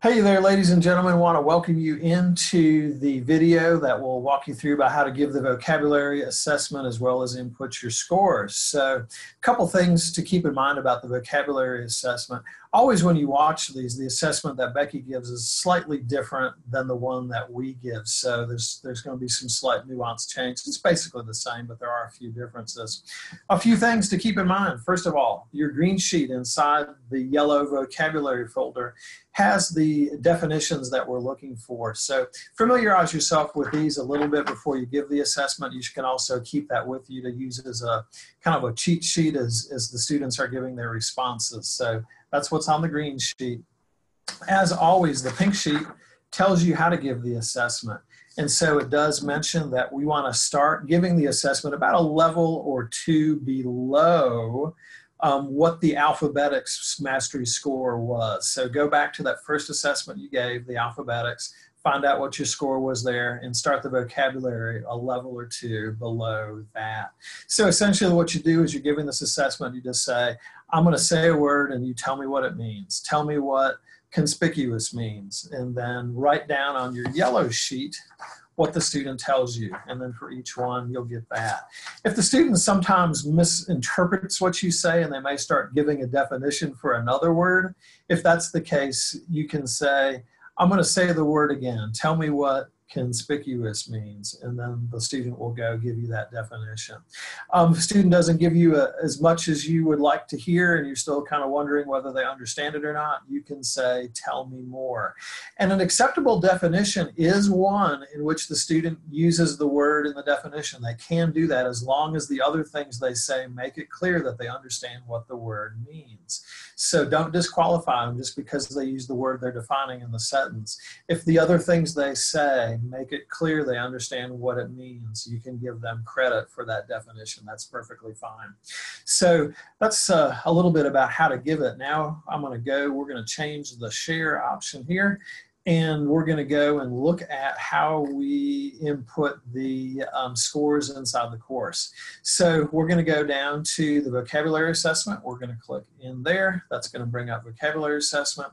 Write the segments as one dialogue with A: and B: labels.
A: Hey there, ladies and gentlemen. I want to welcome you into the video that will walk you through about how to give the vocabulary assessment as well as input your scores. So a couple things to keep in mind about the vocabulary assessment. Always when you watch these, the assessment that Becky gives is slightly different than the one that we give. So there's going to be some slight nuance change. It's basically the same, but there are a few differences. A few things to keep in mind. First of all, your green sheet inside the yellow vocabulary folder has the definitions that we're looking for. So familiarize yourself with these a little bit before you give the assessment. You can also keep that with you to use it as a kind of a cheat sheet as the students are giving their responses. So that's what's on the green sheet. As always, the pink sheet tells you how to give the assessment. And so it does mention that we want to start giving the assessment about a level or two below what the alphabetics mastery score was. So go back to that first assessment you gave, the alphabetics, find out what your score was there, and start the vocabulary a level or two below that. So essentially what you do is you're giving this assessment, you just say, I'm going to say a word and you tell me what it means. Tell me what conspicuous means, and then write down on your yellow sheet what the student tells you, and then for each one you'll get that. If the student sometimes misinterprets what you say and they may start giving a definition for another word, if that's the case, you can say, I'm going to say the word again. Tell me what conspicuous means, and then the student will go give you that definition. If the student doesn't give you as much as you would like to hear and you're still kind of wondering whether they understand it or not, you can say, tell me more. And an acceptable definition is one in which the student uses the word in the definition. They can do that as long as the other things they say make it clear that they understand what the word means. So don't disqualify them just because they use the word they're defining in the sentence. If the other things they say make it clear they understand what it means, you can give them credit for that definition. That's perfectly fine. So that's a little bit about how to give it. Now we're going to change the share option here, and we're going to go and look at how we input the scores inside the course. So we're going to go down to the vocabulary assessment. We're going to click in there. That's going to bring up vocabulary assessment.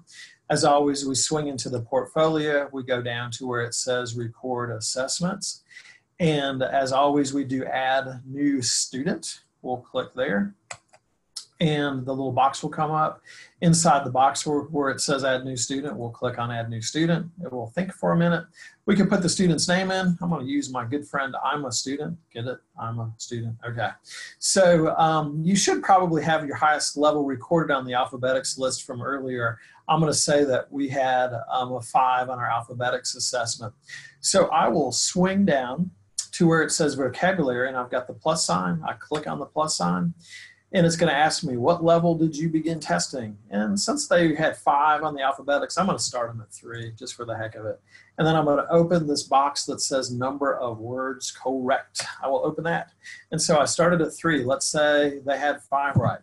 A: As always, we swing into the portfolio. We go down to where it says record assessments. And as always, we do add new student. We'll click there. And the little box will come up. Inside the box where it says add new student, we'll click on add new student. It will think for a minute. We can put the student's name in. I'm going to use my good friend, I'm a student. Get it? I'm a student. Okay. So you should probably have your highest level recorded on the alphabetics list from earlier. I'm going to say that we had a 5 on our alphabetics assessment. So I will swing down to where it says vocabulary, and I've got the plus sign. I click on the plus sign. And it's going to ask me, what level did you begin testing? And since they had 5 on the alphabetics, I'm going to start them at 3 just for the heck of it. And then I'm going to open this box that says number of words correct. I will open that. And so I started at 3. Let's say they had 5 right.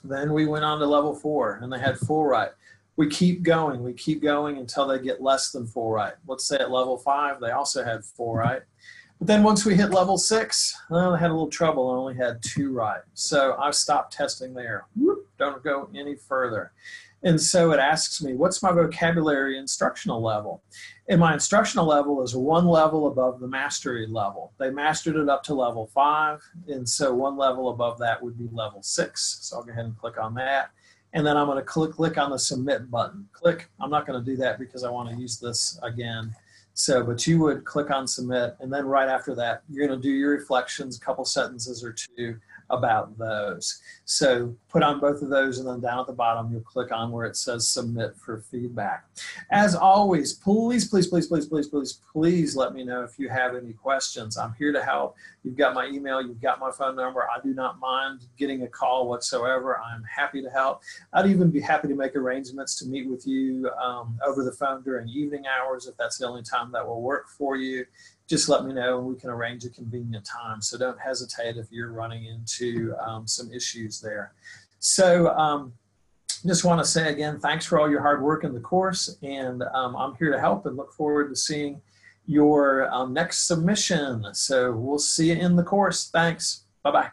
A: Then we went on to level 4 and they had 4 right. We keep going until they get less than 4 right. Let's say at level 5, they also had 4 right. But then once we hit level 6, I had a little trouble. I only had 2 right. So I stopped testing there. Whoop, don't go any further. And so it asks me, what's my vocabulary instructional level? And my instructional level is 1 level above the mastery level. They mastered it up to level 5. And so 1 level above that would be level 6. So I'll go ahead and click on that. And then I'm going to click on the submit button. Click. I'm not going to do that because I want to use this again. So, but you would click on submit, and then right after that, you're going to do your reflections, a couple sentences or 2 about those. So put on both of those, and then down at the bottom, you'll click on where it says submit for feedback. As always, please let me know if you have any questions. I'm here to help. You've got my email, you've got my phone number. I do not mind getting a call whatsoever. I'm happy to help. I'd even be happy to make arrangements to meet with you over the phone during evening hours if that's the only time that will work for you. Just let me know and we can arrange a convenient time. So don't hesitate if you're running into some issues there. So just want to say again, thanks for all your hard work in the course, and I'm here to help and look forward to seeing your next submission. So we'll see you in the course. Thanks. Bye-bye.